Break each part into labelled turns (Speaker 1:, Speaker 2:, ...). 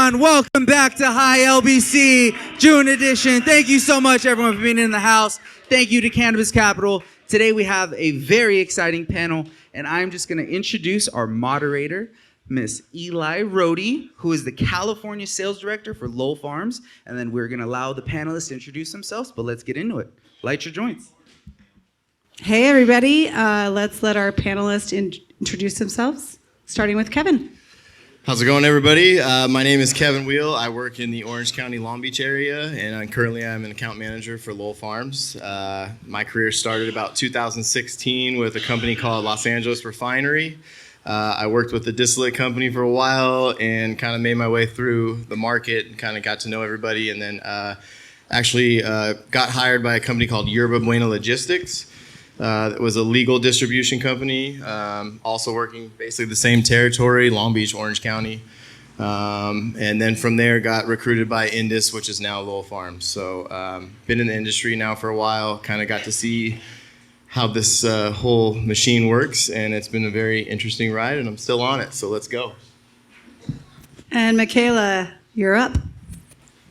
Speaker 1: everyone. Welcome back to High LBC June edition. Thank you so much, everyone, for being in the house. Thank you to Cannabis Capitol. Today we have a very exciting panel, and I'm just going to introduce our moderator, Miss Eli Rohde, who is the California Sales Director for Lowell Farms, and then we're going to allow the panelists to introduce themselves, but let's get into it. Light your joints.
Speaker 2: Hey, everybody. Let's let our panelists introduce themselves, starting with Kevin.
Speaker 3: How's it going, everybody? My name is Kevin Weil. I work in the Orange County, Long Beach area, and I'm an account manager for Lowell Farms. My career started about 2016 with a company called Los Angeles Refinery. I worked with the distillate company for a while and kind of made my way through the market and kind of got to know everybody, and then actually got hired by a company called Yerba Buena Logistics. It was a legal distribution company, also working basically the same territory, Long Beach, Orange County. And then from there got recruited by Indus, which is now Lowell Farms. So been in the industry now for a while, kind of got to see how this whole machine works, and it's been a very interesting ride, and I'm still on it, so let's go.
Speaker 2: And McKayla, you're up.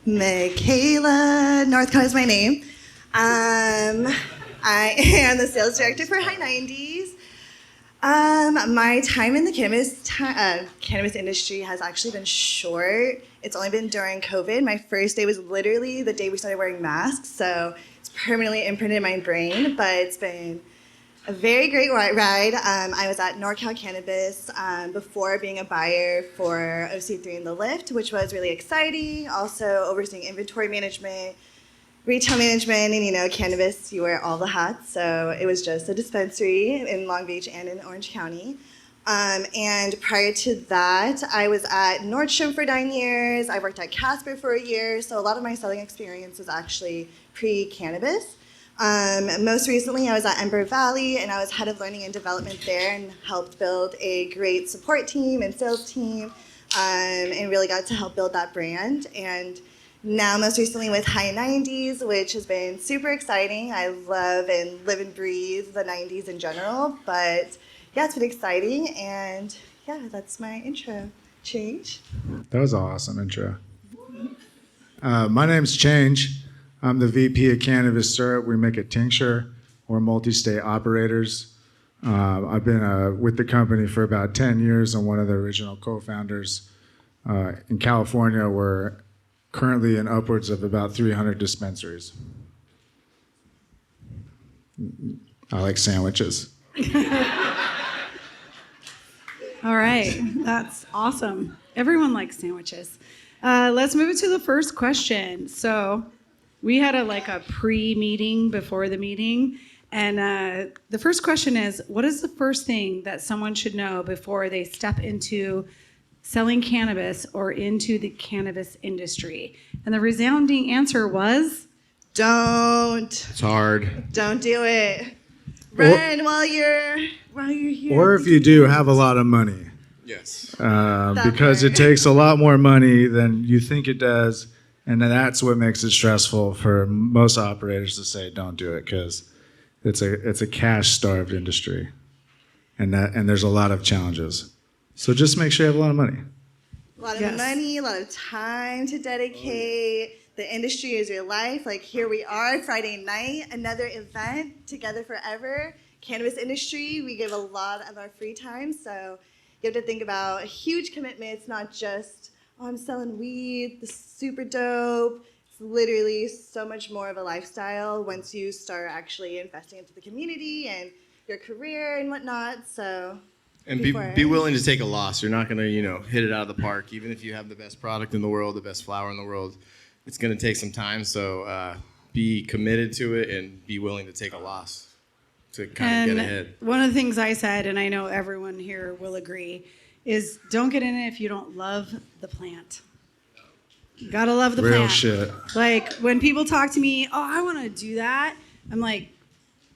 Speaker 4: McKayla, Northcott is my name. I am the sales director for High 90s. My time in the cannabis industry has actually been short. It's only been during COVID. My first day was literally the day we started wearing masks, so it's permanently imprinted in my brain, but it's been a very great ride. I was at Northcott Cannabis before being a buyer for OC3 and The Lift, which was really exciting. Also overseeing inventory management, retail management, and cannabis, you wear all the hats. So it was just a dispensary in Long Beach and in Orange County. And prior to that, I was at Nordstrom for 9 years. I worked at Casper for a year. So a lot of my selling experience was actually pre-cannabis. Most recently, I was at Ember Valley, and I was head of learning and development there and helped build a great support team and sales team, and really got to help build that brand. And now, most recently with High 90s, which has been super exciting. I love and live and breathe the 90s in general, but yeah, it's been exciting, and yeah, that's my intro. Change?
Speaker 5: That was an awesome intro. My name's Change. I'm the VP of Cannavis Syrup. We make a tincture. We're multi-state operators. I've been with the company for about 10 years. I'm one of the original co-founders. In California, we're currently in upwards of about 300 dispensaries. I like sandwiches.
Speaker 2: All right. That's awesome. Everyone likes sandwiches. Let's move to the first question. So we had a pre-meeting before the meeting. And the first question is, what is the first thing that someone should know before they step into selling cannabis or into the cannabis industry? And the resounding answer was,
Speaker 4: don't.
Speaker 3: It's hard.
Speaker 4: Don't do it. Run while you're here.
Speaker 5: Or if you do, have a lot of money.
Speaker 3: Yes.
Speaker 5: Because it takes a lot more money than you think it does. And that's what makes it stressful for most operators to say, don't do it, because it's a cash-starved industry. And there's a lot of challenges. So just make sure you have a lot of money.
Speaker 4: A lot of money, a lot of time to dedicate. The industry is your life. Like, here we are, Friday night, another event, Together Forever. Cannabis industry, we give a lot of our free time. So you have to think about a huge commitment. It's not just, I'm selling weed, this is super dope. It's literally so much more of a lifestyle once you start actually investing into the community and your career and whatnot. So.
Speaker 3: And be willing to take a loss. You're not going to, hit it out of the park. Even if you have the best product in the world, the best flower in the world, it's going to take some time. So be committed to it and be willing to take a loss to kind of get ahead.
Speaker 2: One of the things I said, and I know everyone here will agree, is don't get in it if you don't love the plant. You got to love the plant.
Speaker 5: Real shit.
Speaker 2: Like, when people talk to me, oh, I want to do that, I'm like,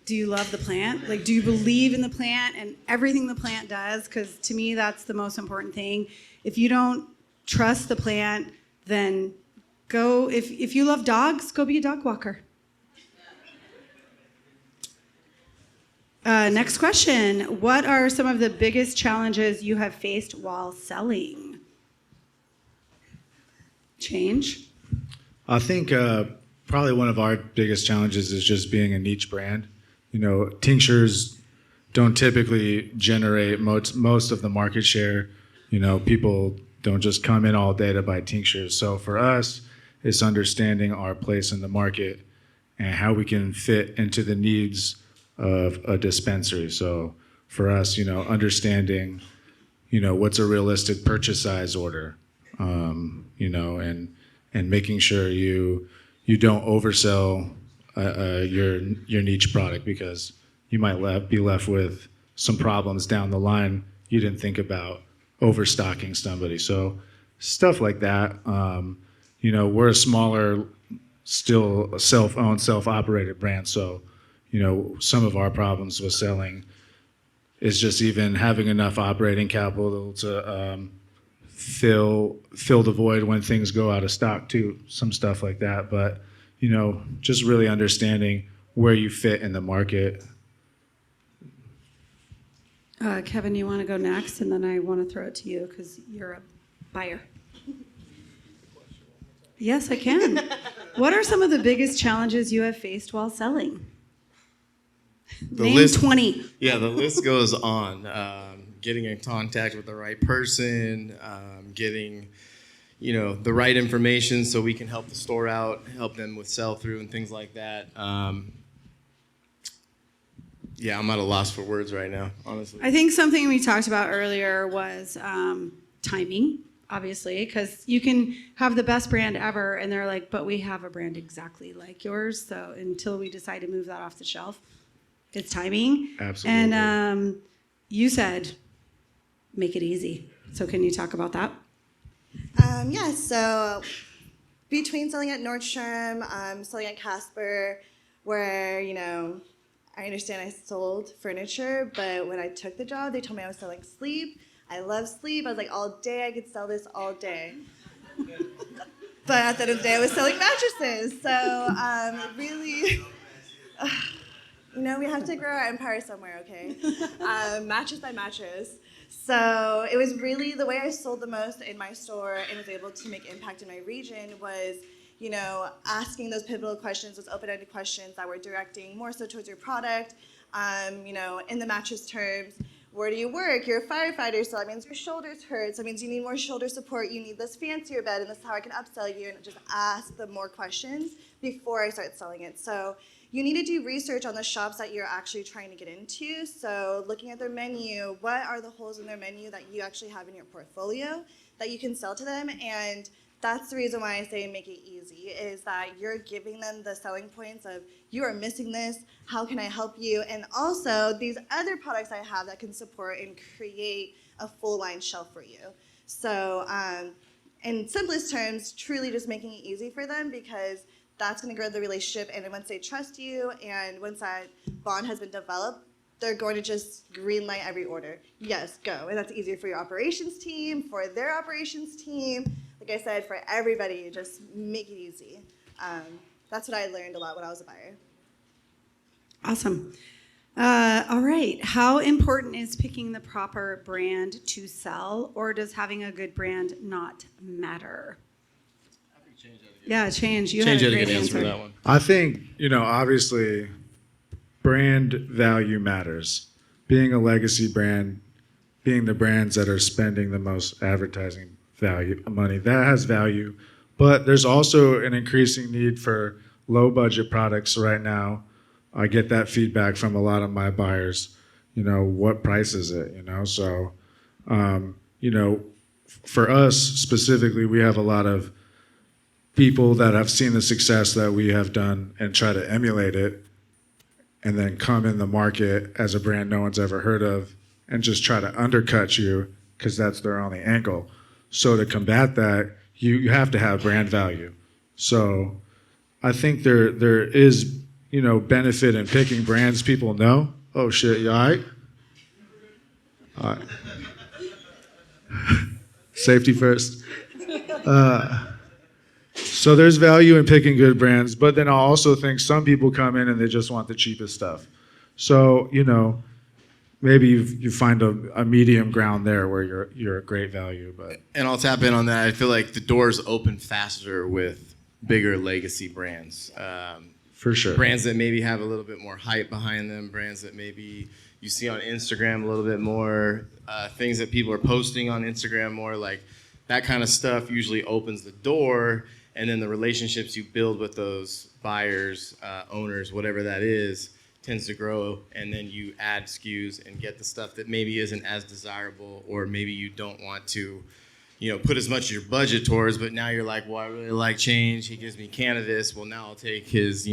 Speaker 2: do you love the plant? Like, do you believe in the plant and everything the plant does? Because to me, that's the most important thing. If you don't trust the plant, then go, if you love dogs, go be a dog walker. Next question. What are some of the biggest challenges you have faced while selling? Change?
Speaker 5: I think probably one of our biggest challenges is just being a niche brand. You know, tinctures don't typically generate most of the market share. You know, people don't just come in all day to buy tinctures. So for us, it's understanding our place in the market and how we can fit into the needs of a dispensary. So for us, you know, understanding, you know, what's a realistic purchase size order, you know, and making sure you don't oversell your niche product, because you might be left with some problems down the line you didn't think about overstocking somebody. So stuff like that. You know, we're a smaller, still self-owned, self-operated brand. So, you know, some of our problems with selling is just even having enough operating capital to fill the void when things go out of stock too, some stuff like that. But, you know, just really understanding where you fit in the market.
Speaker 2: Kevin, you want to go next, and then I want to throw it to you because you're a buyer. Yes, I can. What are some of the biggest challenges you have faced while selling? Name 20.
Speaker 3: Yeah, the list goes on. Getting in contact with the right person, getting, you know, the right information so we can help the store out, help them with sell-through and things like that. Yeah, I'm at a loss for words right now, honestly.
Speaker 2: I think something we talked about earlier was timing, obviously, because you can have the best brand ever, and they're like, but we have a brand exactly like yours, so until we decide to move that off the shelf, it's timing.
Speaker 5: Absolutely.
Speaker 2: And you said, make it easy. So can you talk about that?
Speaker 4: Yeah, so between selling at Nordstrom, selling at Casper, where, you know, I understand I sold furniture, but when I took the job, they told me I was selling sleep. I love sleep. I was like, all day I could sell this all day. But at the end of the day, I was selling mattresses. So really, you know, we have to grow our empire somewhere, okay? Mattress by mattress. So it was really the way I sold the most in my store and was able to make impact in my region was, you know, asking those pivotal questions, those open-ended questions that were directing more so towards your product. You know, in the mattress terms, where do you work? You're a firefighter, so that means your shoulders hurt. So that means you need more shoulder support. You need this fancier bed, and this is how I can upsell you. And just ask them more questions before I start selling it. So you need to do research on the shops that you're actually trying to get into. So looking at their menu, what are the holes in their menu that you actually have in your portfolio that you can sell to them? And that's the reason why I say make it easy, is that you're giving them the selling points of, you are missing this, how can I help you? And also these other products I have that can support and create a full line shelf for you. So in simplest terms, truly just making it easy for them, because that's gonna grow the relationship. And once they trust you and once that bond has been developed, they're going to just green light every order. Yes, go. And that's easier for your operations team, for their operations team. Like I said, for everybody, just make it easy. That's what I learned a lot when I was a buyer.
Speaker 2: Awesome. All right. How important is picking the proper brand to sell, or does having a good brand not matter? Yeah, Change. You
Speaker 3: Change
Speaker 2: had
Speaker 3: had
Speaker 2: a
Speaker 3: a
Speaker 2: great
Speaker 3: good answer for
Speaker 2: answer.
Speaker 3: that one.
Speaker 5: I think, you know, obviously brand value matters. Being a legacy brand, being the brands that are spending the most advertising money, that has value. But there's also an increasing need for low budget products right now. I get that feedback from a lot of my buyers. You know, what price is it? You know, so, you know, for us specifically, we have a lot of people that have seen the success that we have done and try to emulate it, and then come in the market as a brand no one's ever heard of and just try to undercut you because that's their only angle. So to combat that, you have to have brand value. So I think there is, you know, benefit in picking brands people know. Oh shit, you all right? All right. Safety first. So there's value in picking good brands, but then I also think some people come in and they just want the cheapest stuff. So, you know, maybe you find a medium ground there where you're a great value. But
Speaker 3: And I'll tap in on that. I feel like the doors open faster with bigger legacy brands.
Speaker 5: for sure.
Speaker 3: Brands that maybe have a little bit more hype behind them, brands that maybe you see on Instagram a little bit more, things that people are posting on Instagram more, like that kind of stuff usually opens the door, and then the relationships you build with those buyers, owners, whatever that is, tends to grow, and then you add SKUs and get the stuff that maybe isn't as desirable, or maybe you don't want to put as much of your budget towards, but now you're like, well, I really like Change. He gives me cannabis. Well, now I'll take his,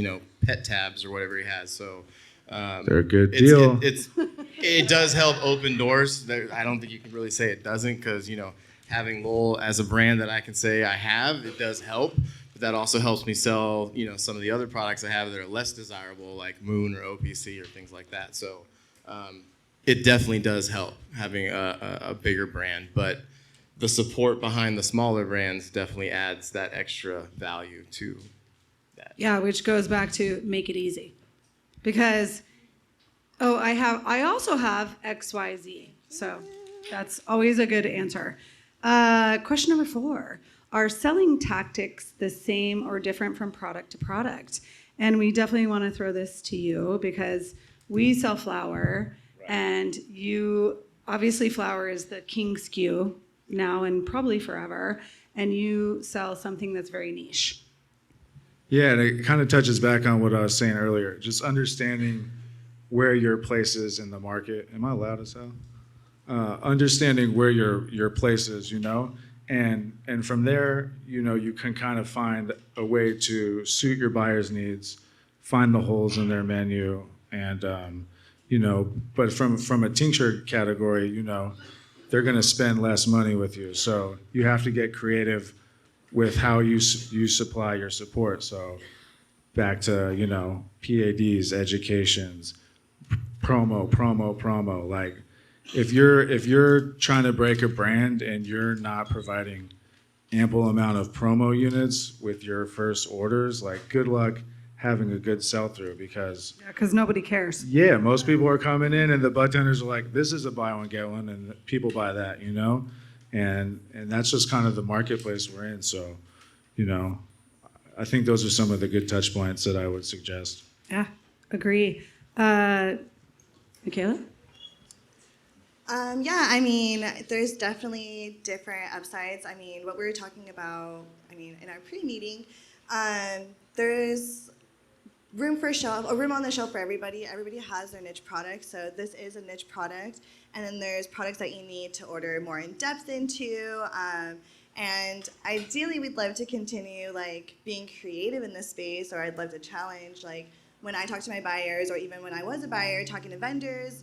Speaker 3: pet tabs or whatever he has. So
Speaker 5: They're a good deal.
Speaker 3: It does help open doors. I don't think you can really say it doesn't, because, having Lowell as a brand that I can say I have, it does help. But that also helps me sell, some of the other products I have that are less desirable, like Moon or OPC or things like that. So it definitely does help having a bigger brand. But the support behind the smaller brands definitely adds that extra value to that.
Speaker 2: Yeah, which goes back to make it easy. Because, I also have XYZ. So that's always a good answer. Question number 4. Are selling tactics the same or different from product to product? And we definitely want to throw this to you because we sell flower, and obviously flower is the king SKU now and probably forever, and you sell something that's very niche.
Speaker 5: Yeah, and it kind of touches back on what I was saying earlier. Just understanding where your place is in the market. Am I allowed to sell? Understanding where your place is, and from there, you can kind of find a way to suit your buyer's needs, find the holes in their menu, and but from a tincture category, they're going to spend less money with you. So you have to get creative with how you supply your support. So back to, PADs, educations, promo. Like if you're trying to break a brand and you're not providing ample amount of promo units with your first orders, like good luck having a good sell-through, because
Speaker 2: nobody cares.
Speaker 5: Yeah, most people are coming in and the budtenders are like, this is a buy one, get one, and people buy that, and that's just kind of the marketplace we're in. So, I think those are some of the good touch points that I would suggest.
Speaker 2: Yeah, agree. McKayla?
Speaker 4: There's definitely different upsides. What we were talking about, in our pre-meeting, there's a room on the shelf for everybody. Everybody has their niche product, so this is a niche product. And then there's products that you need to order more in depth into. And ideally, we'd love to continue being creative in this space, or I'd love to challenge when I talk to my buyers, or even when I was a buyer talking to vendors.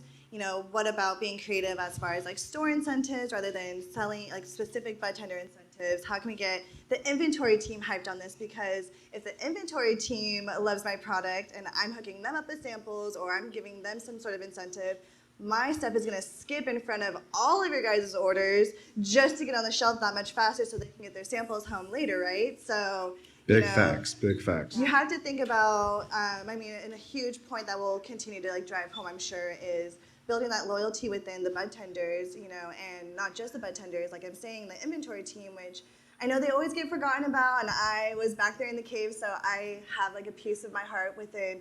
Speaker 4: What about being creative as far as store incentives rather than selling specific bud tender incentives? How can we get the inventory team hyped on this? Because if the inventory team loves my product and I'm hooking them up with samples, or I'm giving them some sort of incentive, my stuff is going to skip in front of all of your guys' orders just to get on the shelf that much faster so they can get their samples home later, right? So
Speaker 5: Big facts.
Speaker 4: You have to think about, and a huge point that will continue to drive home, I'm sure, is building that loyalty within the bud tenders, and not just the bud tenders, like I'm saying, the inventory team, which I know they always get forgotten about, and I was back there in the cave, so I have a piece of my heart within.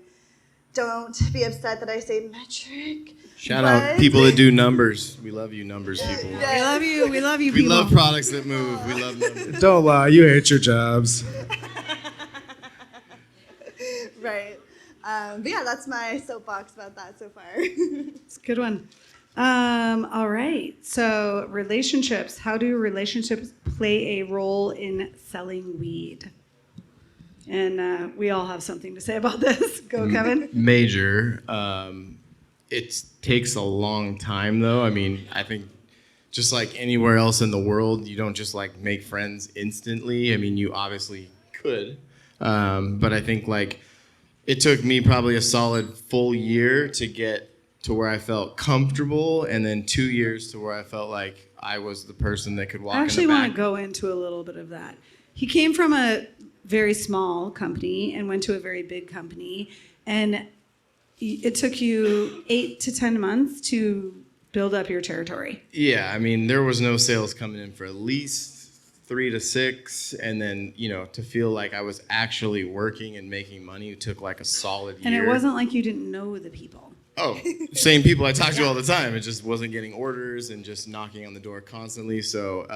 Speaker 4: Don't be upset that I say metric.
Speaker 3: Shout out people that do numbers. We love you, numbers people.
Speaker 2: We love you. We love you,
Speaker 3: We
Speaker 2: people.
Speaker 3: love products that move. We love numbers.
Speaker 5: Don't lie, you hate your jobs.
Speaker 4: Right. But yeah, that's my soapbox about that so far.
Speaker 2: It's a good one. All right. So relationships. How do relationships play a role in selling weed? And we all have something to say about this. Go, Kevin.
Speaker 3: Major. It takes a long time, though. I think just like anywhere else in the world, you don't just make friends instantly. You obviously could. But I think it took me probably a solid full year to get to where I felt comfortable, and then 2 years to where I felt like I was the person that could walk in the back.
Speaker 2: I actually want to go into a little bit of that. He came from a very small company and went to a very big company. And it took you 8 to 10 months to build up your territory.
Speaker 3: Yeah, I mean, there was no sales coming in for at least 3 to 6, and then, you know, to feel like I was actually working and making money, it took like a solid year.
Speaker 2: And it wasn't like you didn't know the people.
Speaker 3: Oh, same people I talk to all the time. It just wasn't getting orders and just knocking on the door constantly. So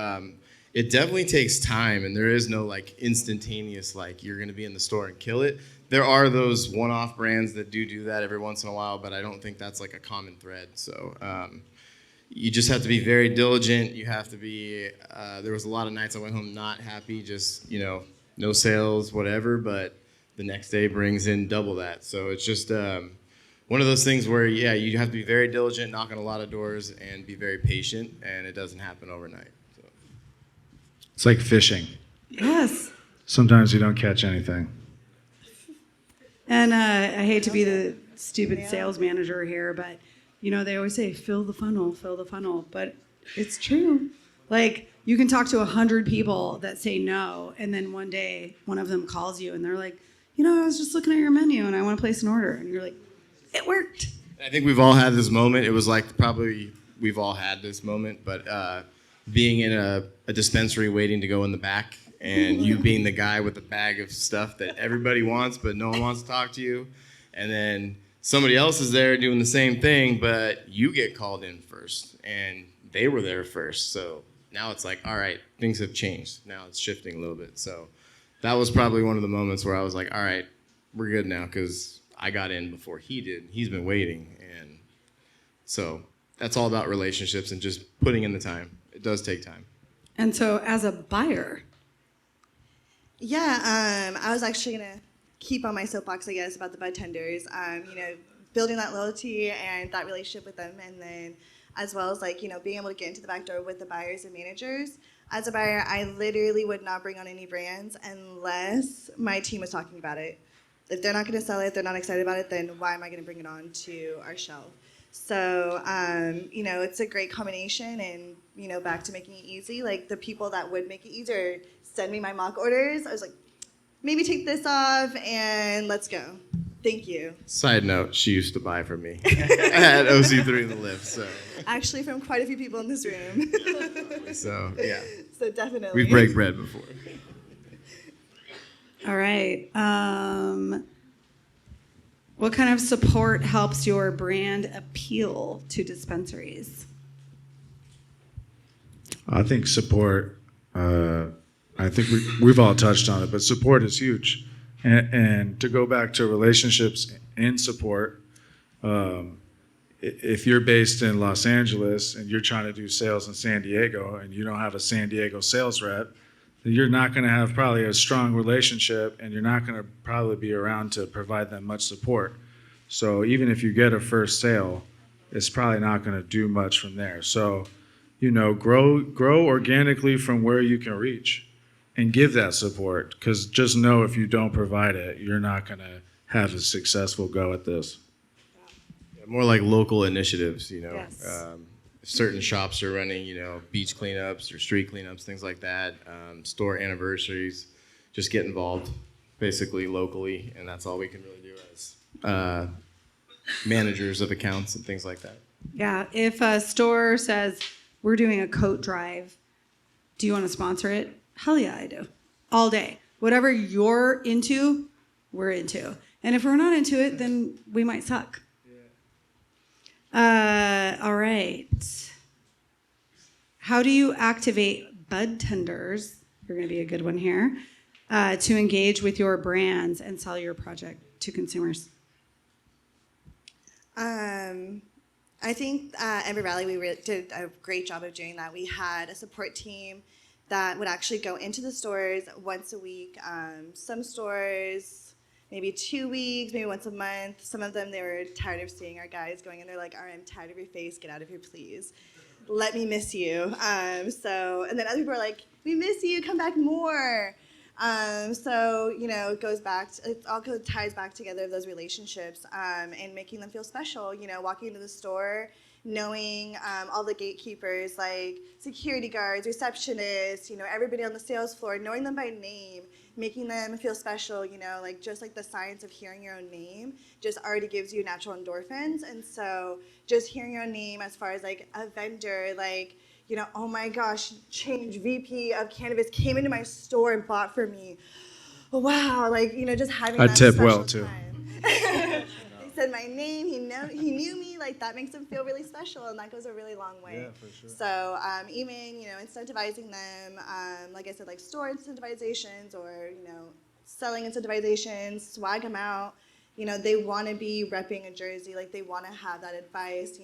Speaker 3: it definitely takes time, and there is no like instantaneous, like you're going to be in the store and kill it. There are those one-off brands that do that every once in a while, but I don't think that's like a common thread. So you just have to be very diligent. You have to be, there was a lot of nights I went home not happy, just, you know, no sales, whatever, but the next day brings in double that. So it's just one of those things where, yeah, you have to be very diligent, knock on a lot of doors, and be very patient, and it doesn't happen overnight. So.
Speaker 5: It's like fishing.
Speaker 2: Yes.
Speaker 5: Sometimes you don't catch anything.
Speaker 2: And I hate to be the stupid sales manager here, but you know, they always say, fill the funnel, but it's true. Like, you can talk to 100 people that say no, and then one day, one of them calls you, and they're like, you know, I was just looking at your menu, and I want to place an order. And you're like, it worked.
Speaker 3: I think we've all had this moment. It was like probably we've all had this moment, but being in a dispensary waiting to go in the back, and you being the guy with the bag of stuff that everybody wants, but no one wants to talk to you, and then somebody else is there doing the same thing, but you get called in first, and they were there first. So now it's like, all right, things have changed. Now it's shifting a little bit. So that was probably one of the moments where I was like, all right, we're good now, because I got in before he did. He's been waiting. And so that's all about relationships and just putting in the time. It does take time.
Speaker 2: And so as a buyer.
Speaker 4: Yeah, I was actually going to keep on my soapbox, I guess, about the bud tenders, you know, building that loyalty and that relationship with them, and then as well as, like, you know, being able to get into the back door with the buyers and managers. As a buyer, I literally would not bring on any brands unless my team was talking about it. If they're not going to sell it, they're not excited about it, then why am I going to bring it on to our shelf? So, you know, it's a great combination, and, you know, back to making it easy, like the people that would make it easier send me my mock orders. I was like, maybe take this off and let's go. Thank you.
Speaker 3: Side note, she used to buy from me. I had OC3 in the lift, so.
Speaker 4: Actually, from quite a few people in this room.
Speaker 3: So, yeah.
Speaker 4: So definitely.
Speaker 3: We break bread before.
Speaker 2: All right. What kind of support helps your brand appeal to dispensaries?
Speaker 5: I think support, I think we've all touched on it, but support is huge. And to go back to relationships and support, if you're based in Los Angeles and you're trying to do sales in San Diego and you don't have a San Diego sales rep, then you're not going to have probably a strong relationship, and you're not going to probably be around to provide them much support. So even if you get a first sale, it's probably not going to do much from there. So, you know, grow organically from where you can reach and give that support, because just know if you don't provide it, you're not going to have a successful go at this.
Speaker 3: Yeah, more like local initiatives, you know.
Speaker 2: Yes.
Speaker 3: Certain shops are running, you know, beach cleanups or street cleanups, things like that, store anniversaries. Just get involved, basically locally, and that's all we can really do as managers of accounts and things like that.
Speaker 2: Yeah, if a store says, we're doing a coat drive, do you want to sponsor it? Hell yeah, I do. All day. Whatever you're into, we're into. And if we're not into it, then we might suck. All right. How do you activate bud tenders? You're going to be a good one here. To engage with your brands and sell your project to consumers.
Speaker 4: I think Ember Valley, we did a great job of doing that. We had a support team that would actually go into the stores once a week. Some stores, maybe 2 weeks, maybe once a month. Some of them, they were tired of seeing our guys going in. They're like, all right, I'm tired of your face. Get out of here, please. Let me miss you. And then other people are like, we miss you. Come back more. So, you know, it all ties back together, those relationships, and making them feel special. You know, walking into the store, knowing all the gatekeepers, like security guards, receptionists, you know, everybody on the sales floor, knowing them by name, making them feel special, like just like the science of hearing your own name just already gives you natural endorphins. And so just hearing your own name as far as like a vendor, like, oh my gosh, Change, VP of Cannavis, came into my store and bought for me. Wow, like, just having
Speaker 5: I
Speaker 4: that
Speaker 5: tip
Speaker 4: special
Speaker 5: well, too.
Speaker 4: time. He said my name, he knew me, like that makes him feel really special, and that goes a really long way.
Speaker 5: Yeah, for sure.
Speaker 4: So even, incentivizing them, like I said, like store incentivizations or, selling incentivizations, swag them out. They want to be repping a jersey, like they want to have that advice,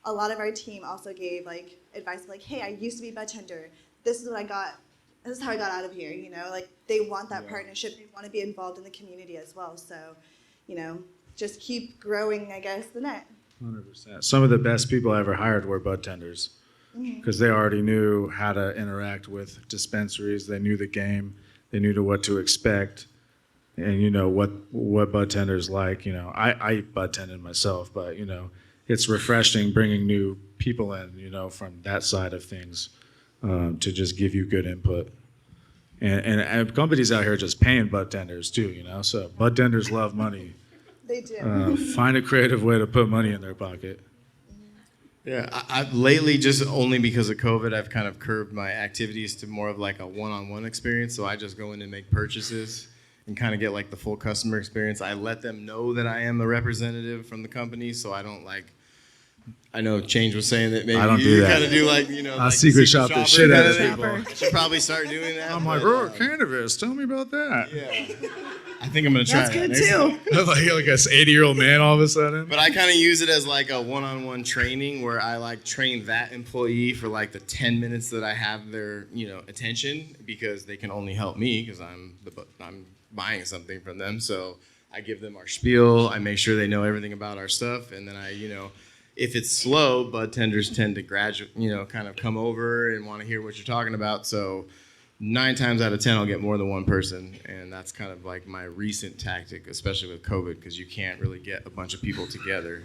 Speaker 4: A lot of our team also gave like advice like, hey, I used to be bud tender. This is what I got. This is how I got out of here, Like they want that partnership. They want to be involved in the community as well. So, just keep growing, I guess, the net.
Speaker 5: 100%. Some of the best people I ever hired were bud tenders because they already knew how to interact with dispensaries. They knew the game. They knew what to expect. And what bud tenders like. I bud tended myself, but it's refreshing bringing new people in, from that side of things to just give you good input. And companies out here just paying bud tenders too, So bud tenders love money.
Speaker 4: They do.
Speaker 5: Find a creative way to put money in their pocket.
Speaker 3: Yeah, I've lately, just only because of COVID, I've kind of curbed my activities to more of like a one-on-one experience. So I just go in and make purchases and kind of get like the full customer experience. I let them know that I am a representative from the company, so I don't like. I know Change was saying that maybe
Speaker 5: I don't do
Speaker 3: you
Speaker 5: that.
Speaker 3: kind of do like
Speaker 5: I
Speaker 3: like
Speaker 5: secret shop the shit out of
Speaker 3: thing.
Speaker 5: people.
Speaker 3: I should probably start doing that.
Speaker 5: I'm like,
Speaker 3: but,
Speaker 5: Cannabis, tell me about that.
Speaker 3: yeah. I think I'm gonna try
Speaker 2: That's
Speaker 3: that
Speaker 2: good
Speaker 3: next time.
Speaker 2: too.
Speaker 5: like an 80-year-old man all of a sudden.
Speaker 3: But I kind of use it as like a one-on-one training where I like train that employee for like the 10 minutes that I have their attention, because they can only help me because I'm buying something from them. So I give them our spiel. I make sure they know everything about our stuff, and then I if it's slow, bud tenders tend to kind of come over and want to hear what you're talking about. So 9 times out of 10, I'll get more than one person, and that's kind of like my recent tactic, especially with COVID, because you can't really get a bunch of people together.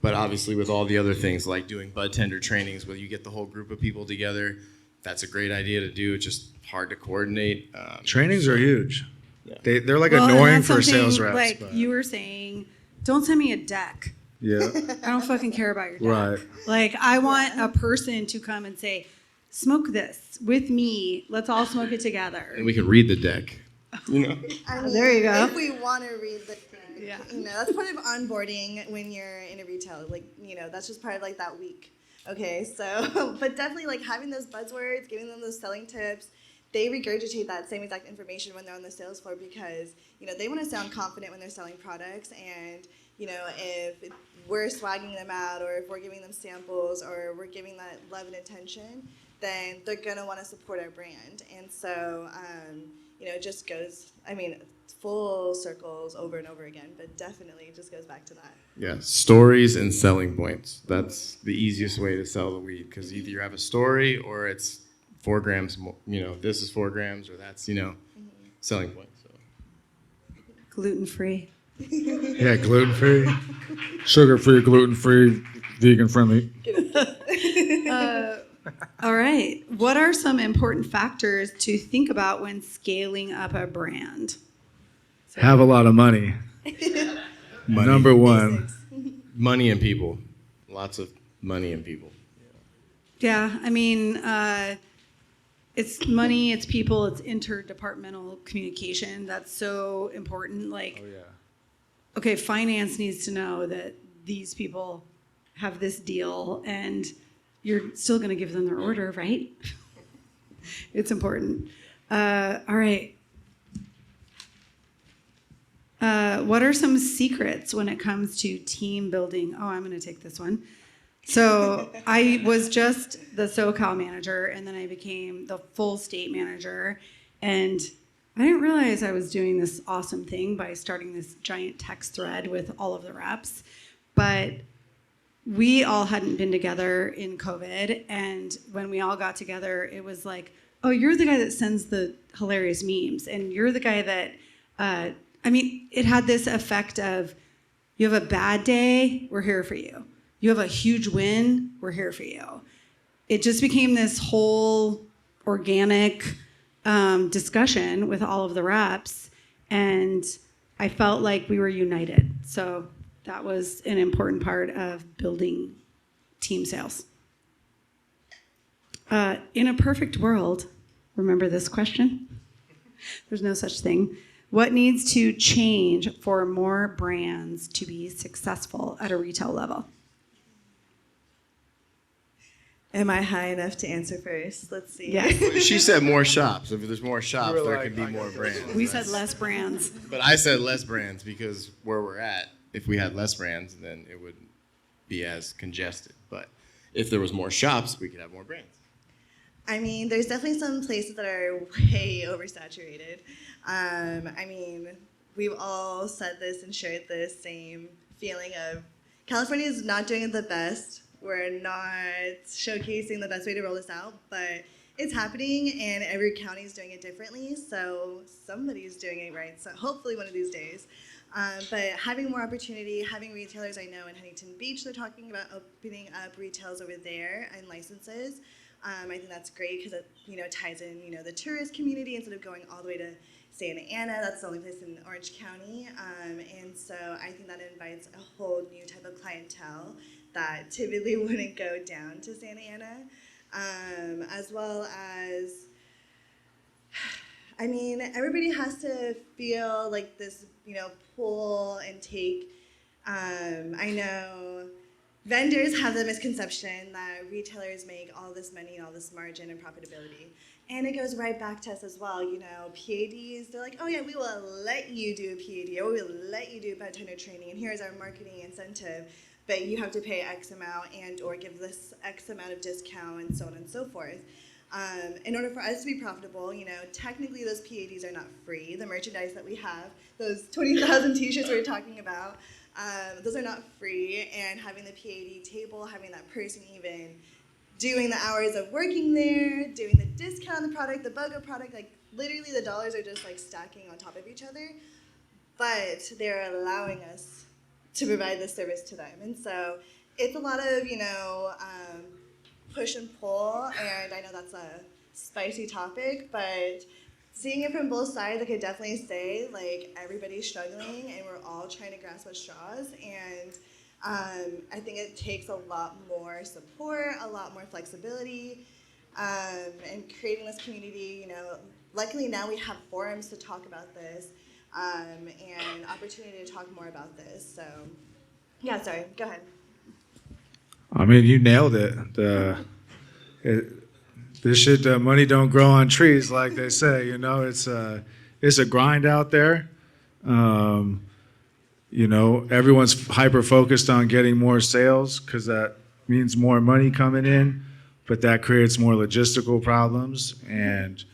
Speaker 3: But obviously, with all the other things like doing bud tender trainings, where you get the whole group of people together, that's a great idea to do. It's just hard to coordinate.
Speaker 5: Trainings are huge.
Speaker 3: Yeah.
Speaker 5: They're like
Speaker 2: Well, and
Speaker 5: annoying
Speaker 2: that's
Speaker 5: for
Speaker 2: something,
Speaker 5: sales reps.
Speaker 2: Like
Speaker 5: but-
Speaker 2: you were saying, don't send me a deck.
Speaker 5: Yeah.
Speaker 2: I don't fucking care about your deck.
Speaker 5: Right.
Speaker 2: Like I want a person to come and say, smoke this with me. Let's all smoke it together.
Speaker 3: And we can read the deck.
Speaker 4: I mean,
Speaker 2: There you go.
Speaker 4: If we want to read the thing,
Speaker 2: Yeah.
Speaker 4: that's part of onboarding when you're in a retail. Like, that's just part of like that week. Okay, so, but definitely like having those buzzwords, giving them those selling tips, they regurgitate that same exact information when they're on the sales floor because, they want to sound confident when they're selling products. And, if we're swagging them out or if we're giving them samples or we're giving that love and attention, then they're going to want to support our brand. And so, it just goes, full circles over and over again, but definitely it just goes back to that.
Speaker 3: Yeah, stories and selling points. That's the easiest way to sell the weed, because either you have a story or it's 4 grams more, this is 4 grams or that's, selling points. So.
Speaker 2: Gluten-free.
Speaker 5: Yeah, gluten-free, sugar-free, gluten-free, vegan-friendly.
Speaker 2: All right. What are some important factors to think about when scaling up a brand?
Speaker 5: Have a lot of money. Number one.
Speaker 3: Money and people. Lots of money and people.
Speaker 2: Yeah, it's money, it's people, it's interdepartmental communication. That's so important. Like, okay, finance needs to know that these people have this deal and you're still going to give them their order, right? It's important. All right. What are some secrets when it comes to team building? Oh, I'm going to take this one. So I was just the SoCal manager, and then I became the full state manager. And I didn't realize I was doing this awesome thing by starting this giant text thread with all of the reps. But we all hadn't been together in COVID. And when we all got together, it was like, oh, you're the guy that sends the hilarious memes. And you're the guy that, it had this effect of, you have a bad day, we're here for you. You have a huge win, we're here for you. It just became this whole organic, discussion with all of the reps, and I felt like we were united. So that was an important part of building team sales. In a perfect world, remember this question? There's no such thing. What needs to change for more brands to be successful at a retail level?
Speaker 4: Am I high enough to answer first? Let's see.
Speaker 2: Yes.
Speaker 3: She said more shops. If there's more shops,
Speaker 5: You were
Speaker 3: there
Speaker 5: like,
Speaker 3: could be
Speaker 5: I
Speaker 3: more
Speaker 5: got
Speaker 3: brands.
Speaker 2: We said less brands.
Speaker 3: But I said less brands because where we're at, if we had less brands, then it wouldn't be as congested. But if there was more shops, we could have more brands.
Speaker 4: I mean, there's definitely some places that are way oversaturated. I mean, we've all said this and shared this same feeling of California is not doing it the best. We're not showcasing the best way to roll this out, but it's happening, and every county is doing it differently, so somebody's doing it right, so hopefully one of these days. But having more opportunity, having retailers, I know in Huntington Beach, they're talking about opening up retails over there and licenses. I think that's great because it ties in the tourist community instead of going all the way to Santa Ana. That's the only place in Orange County, and so I think that invites a whole new type of clientele that typically wouldn't go down to Santa Ana, as well as, I mean, everybody has to feel like this, pull and take. I know vendors have the misconception that retailers make all this money and all this margin and profitability. And it goes right back to us as well. PADs, they're like, oh yeah, we will let you do a PAD, or we will let you do bartender training, and here's our marketing incentive, but you have to pay X amount and or give this X amount of discount and so on and so forth. In order for us to be profitable, technically those PADs are not free. The merchandise that we have, those 20,000 t-shirts we were talking about, those are not free, and having the PAD table, having that person even doing the hours of working there, doing the discount on the product, the BOGO product, like literally the dollars are just like stacking on top of each other, but they're allowing us to provide this service to them. And so it's a lot of, push and pull, and I know that's a spicy topic, but seeing it from both sides, I could definitely say like everybody's struggling and we're all trying to grasp at straws, and I think it takes a lot more support, a lot more flexibility, and creating this community. Luckily now we have forums to talk about this, and opportunity to talk more about this. So, yeah, sorry, go ahead.
Speaker 5: I mean, you nailed it. This shit, money don't grow on trees, like they say. It's a grind out there. Everyone's hyper focused on getting more sales because that means more money coming in, but that creates more logistical problems. And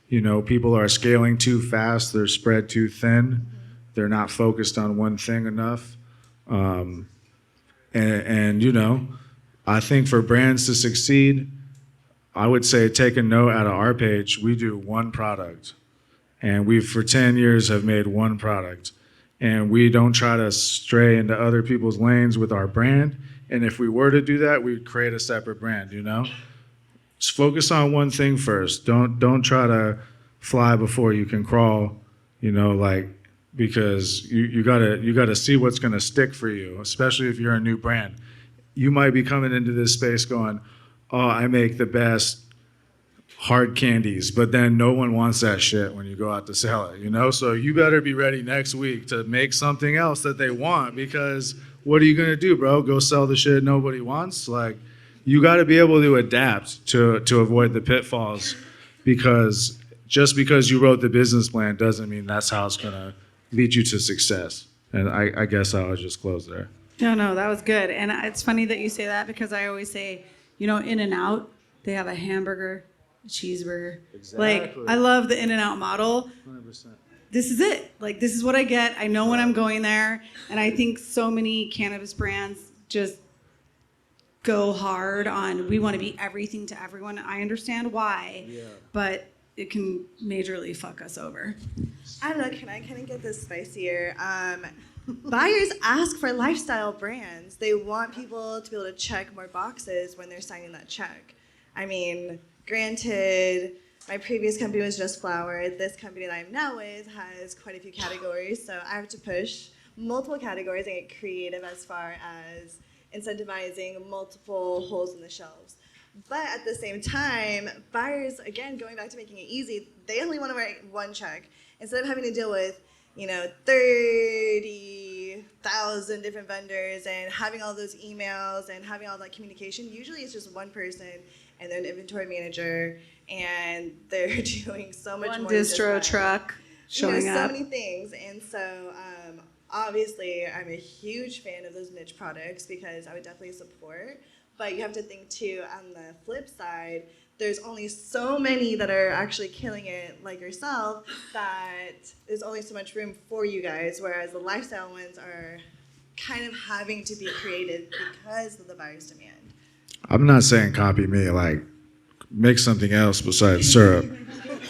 Speaker 5: people are scaling too fast. They're spread too thin. They're not focused on one thing enough. I think for brands to succeed, I would say take a note out of our page. We do one product, and we for 10 years have made one product, and we don't try to stray into other people's lanes with our brand. And if we were to do that, we'd create a separate brand. Just focus on one thing first. Don't try to fly before you can crawl. Because you gotta see what's gonna stick for you, especially if you're a new brand. You might be coming into this space going, oh, I make the best hard candies, but then no one wants that shit when you go out to sell it, So you better be ready next week to make something else that they want, because what are you gonna do, bro? Go sell the shit nobody wants? Like, you gotta be able to adapt to avoid the pitfalls, because just because you wrote the business plan doesn't mean that's how it's gonna lead you to success. And I guess I'll just close there.
Speaker 2: No, that was good. And it's funny that you say that, because I always say, In-N-Out, they have a hamburger, a cheeseburger.
Speaker 5: Exactly.
Speaker 2: Like, I love the In-N-Out model.
Speaker 5: 100%.
Speaker 2: This is it. Like, this is what I get. I know when I'm going there. And I think so many cannabis brands just go hard on, we want to be everything to everyone. I understand why, but it can majorly fuck us over.
Speaker 4: I don't know, can I kind of get this spicier? Buyers ask for lifestyle brands. They want people to be able to check more boxes when they're signing that check. I mean, granted, My previous company was just flower. This company that I'm now with has quite a few categories, so I have to push multiple categories and get creative as far as incentivizing multiple holes in the shelves. But at the same time, buyers, again, going back to making it easy, they only want to write one check. Instead of having to deal with, 30,000 different vendors and having all those emails and having all that communication, usually it's just one person and they're an inventory manager and they're doing so much
Speaker 2: One
Speaker 4: more than just
Speaker 2: distro
Speaker 4: that.
Speaker 2: truck showing
Speaker 4: so
Speaker 2: up.
Speaker 4: many things. And so obviously I'm a huge fan of those niche products because I would definitely support. But you have to think too, on the flip side, there's only so many that are actually killing it like yourself that there's only so much room for you guys, whereas the lifestyle ones are kind of having to be creative because of the buyer's demand.
Speaker 5: I'm not saying copy me, like make something else besides syrup.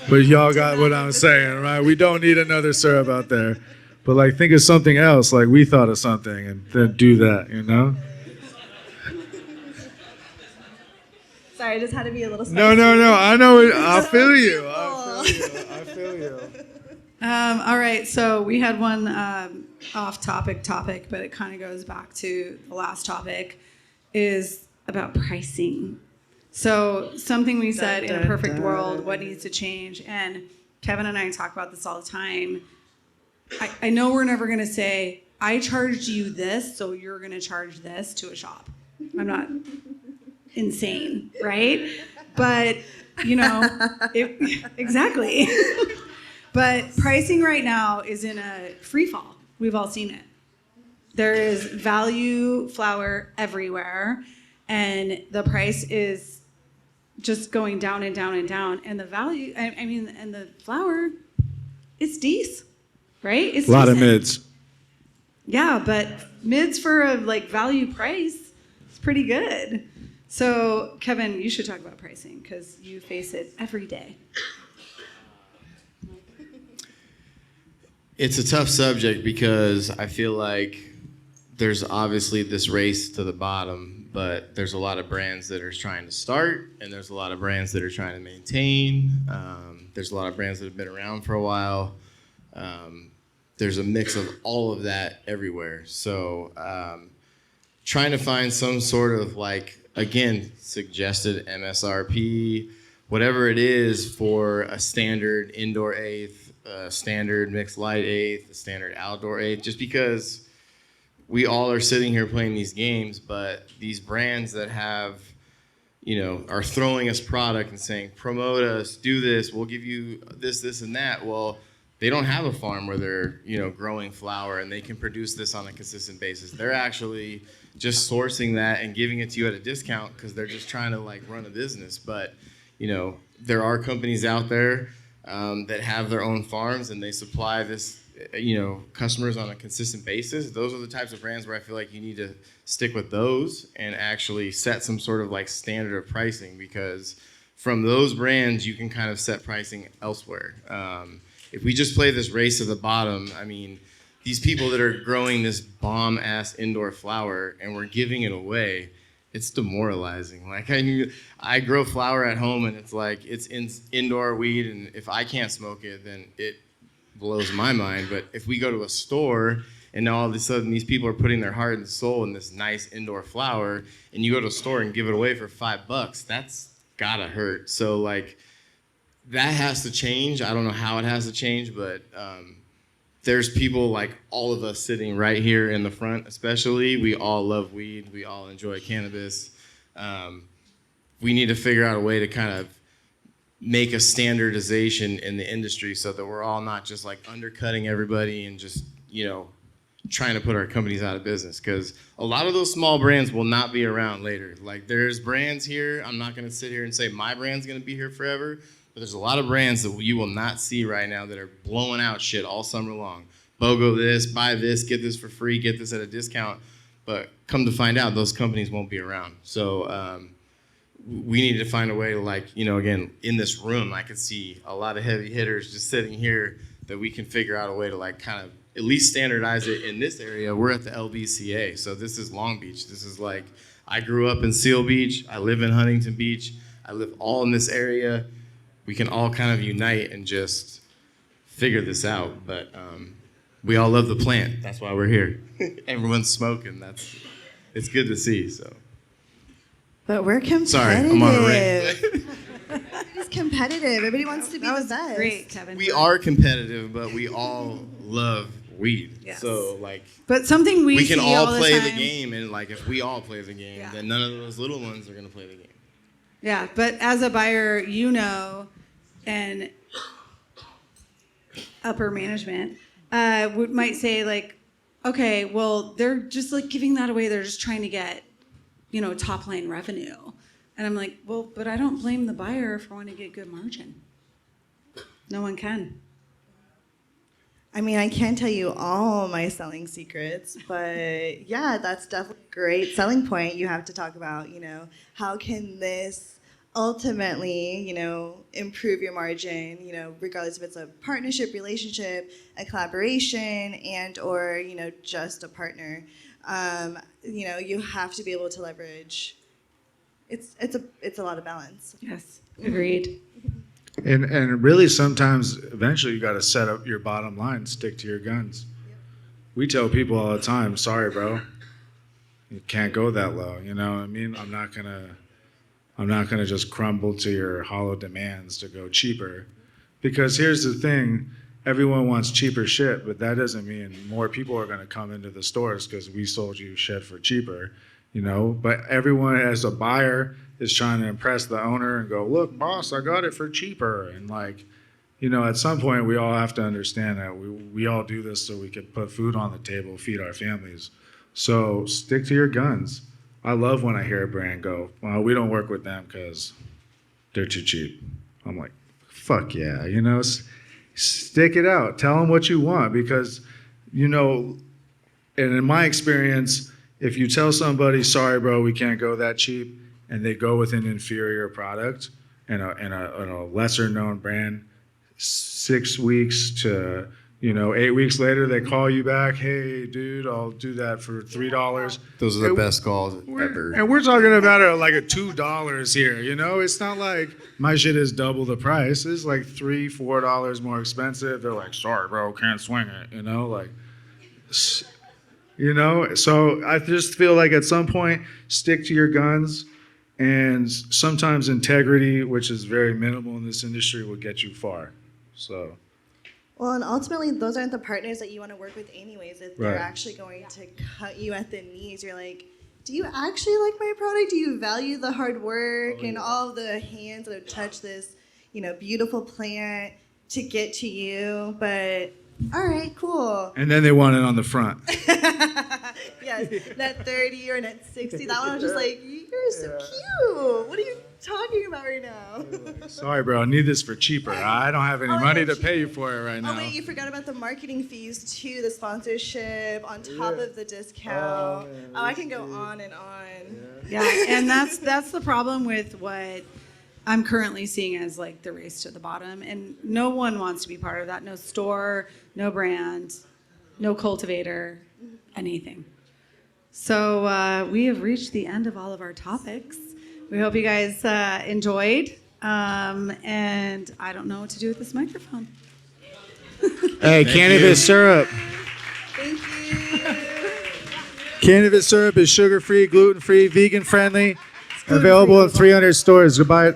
Speaker 5: But y'all got what I'm saying, right? We don't need another syrup out there. But like think of something else, like we thought of something and then do that,
Speaker 4: Sorry, I just had to be a little spicy.
Speaker 5: No, I know it. I feel you.
Speaker 2: All right, so we had one off-topic, but it kind of goes back to the last topic, is about pricing. So something we said in a perfect world, what needs to change? And Kevin and I talk about this all the time. I know we're never going to say, I charged you this, so you're going to charge this to a shop. I'm not insane, right? But, exactly. But pricing right now is in a free fall. We've all seen it. There is value flower everywhere, and the price is just going down and down and down. And the value, and the flower, it's decent, right? It's
Speaker 5: A lot of
Speaker 2: decent.
Speaker 5: mids.
Speaker 2: Yeah, but mids for a value price, it's pretty good. So, Kevin, you should talk about pricing because you face it every day.
Speaker 3: It's a tough subject because I feel like there's obviously this race to the bottom, but there's a lot of brands that are trying to start, and there's a lot of brands that are trying to maintain. There's a lot of brands that have been around for a while. There's a mix of all of that everywhere. So trying to find some sort of again, suggested MSRP, whatever it is for a standard indoor eighth, a standard mixed light eighth, a standard outdoor eighth, just because we all are sitting here playing these games, but these brands that have, are throwing us product and saying, promote us, do this, we'll give you this, this, and that. Well, they don't have a farm where they're, growing flower and they can produce this on a consistent basis. They're actually just sourcing that and giving it to you at a discount because they're just trying to run a business. But, there are companies out there that have their own farms and they supply this, customers on a consistent basis. Those are the types of brands where I feel like you need to stick with those and actually set some sort of standard of pricing, because from those brands you can kind of set pricing elsewhere. If we just play this race to the bottom, these people that are growing this bomb-ass indoor flower and we're giving it away, it's demoralizing. I grow flower at home and it's indoor weed, and if I can't smoke it, then it blows my mind. But if we go to a store and now all of a sudden these people are putting their heart and soul in this nice indoor flower, and you go to a store and give it away for $5, that's gotta hurt. So that has to change. I don't know how it has to change, but there's people like all of us sitting right here in the front, especially. We all love weed. We all enjoy cannabis. We need to figure out a way to kind of make a standardization in the industry so that we're all not just undercutting everybody and just, trying to put our companies out of business. Because a lot of those small brands will not be around later. There's brands here. I'm not going to sit here and say my brand's going to be here forever. But there's a lot of brands that you will not see right now that are blowing out shit all summer long. BOGO this, buy this, get this for free, get this at a discount. But come to find out, those companies won't be around. So we need to find a way to again, in this room, I could see a lot of heavy hitters just sitting here that we can figure out a way to kind of at least standardize it in this area. We're at the LBCA. So this is Long Beach. This is I grew up in Seal Beach. I live in Huntington Beach. I live all in this area. we can all kind of unite and just figure this out. But we all love the plant. That's why we're here. Everyone's smoking. It's good to see. So.
Speaker 4: But we're competitive.
Speaker 3: Sorry, I'm on a rant.
Speaker 4: It's competitive. Everybody wants to be the best.
Speaker 2: Great, Kevin.
Speaker 3: We are competitive, but we all love weed.
Speaker 2: Yes.
Speaker 3: So
Speaker 2: But something we
Speaker 3: can
Speaker 2: see
Speaker 3: all
Speaker 2: the
Speaker 3: play the
Speaker 2: time-
Speaker 3: game, and if we all play the game,
Speaker 2: Yeah.
Speaker 3: then none of those little ones are gonna play the game.
Speaker 2: Yeah, but as a buyer, and upper management might say okay, well, they're just giving that away. They're just trying to get, top line revenue. And I'm like, well, but I don't blame the buyer for wanting to get good margin. No one can.
Speaker 4: I mean, I can't tell you all my selling secrets, but yeah, that's definitely a great selling point. You have to talk about, how can this ultimately, improve your margin, regardless if it's a partnership, relationship, a collaboration, and or, just a partner. You have to be able to leverage. It's a lot of balance.
Speaker 2: Yes, agreed.
Speaker 5: And really, sometimes, eventually, you got to set up your bottom line, stick to your guns.
Speaker 4: Yep.
Speaker 5: We tell people all the time, sorry, bro, you can't go that low. You know what I mean? I'm not gonna just crumble to your hollow demands to go cheaper, because here's the thing: everyone wants cheaper shit, but that doesn't mean more people are gonna come into the stores because we sold you shit for cheaper. But everyone as a buyer is trying to impress the owner and go, look, boss, I got it for cheaper. And at some point we all have to understand that we all do this so we can put food on the table, feed our families. So stick to your guns. I love when I hear a brand go, well, we don't work with them because they're too cheap. I'm like, fuck yeah, stick it out. Tell them what you want, because, and in my experience, if you tell somebody, sorry, bro, we can't go that cheap, and they go with an inferior product and a lesser known brand, 6 weeks to 8 weeks later, they call you back, hey, dude, I'll do that for $3.
Speaker 3: Those are the best calls ever.
Speaker 5: And we're talking about it like $2 here, It's not like my shit is double the price. It's like $3, $4 more expensive. They're like, sorry, bro, can't swing it, So I just feel like at some point, stick to your guns, and sometimes integrity, which is very minimal in this industry, will get you far. So.
Speaker 4: Well, and ultimately, those aren't the partners that you want to work with anyways. If they're
Speaker 5: Right.
Speaker 4: actually going to cut you at the knees, you're like, do you actually like my product? Do you value the hard work and all the hands that have touched this, beautiful plant to get to you? But all right, cool.
Speaker 5: And then they want it on the front.
Speaker 4: Yes, net 30 or net 60. That one I was just like, you're so cute. What are you talking about right now?
Speaker 5: Sorry, bro, I need this for cheaper. I don't have any
Speaker 4: Oh,
Speaker 5: money
Speaker 4: yeah,
Speaker 5: to pay you for it right now.
Speaker 4: Oh wait, you forgot about the marketing fees too, the sponsorship on top of the discount. Oh, I can go on and on.
Speaker 2: Yeah, and that's the problem with what I'm currently seeing as the race to the bottom, and no one wants to be part of that. No store, no brand, no cultivator, anything. So we have reached the end of all of our topics. We hope you guys enjoyed, and I don't know what to do with this microphone.
Speaker 5: Hey, cannabis syrup.
Speaker 4: Thank you.
Speaker 5: Cannabis syrup is sugar-free, gluten-free, vegan-friendly, available in 300 stores. Goodbye.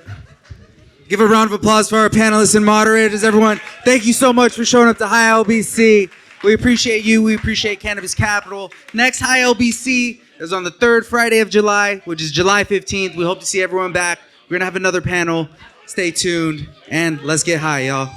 Speaker 1: Give a round of applause for our panelists and moderators, everyone. Thank you so much for showing up to High LBC. We appreciate you. We appreciate Cannabis Capitol. Next High LBC is on the third Friday of July, which is July 15th. We hope to see everyone back. We're going to have another panel. Stay tuned, and let's get high, y'all.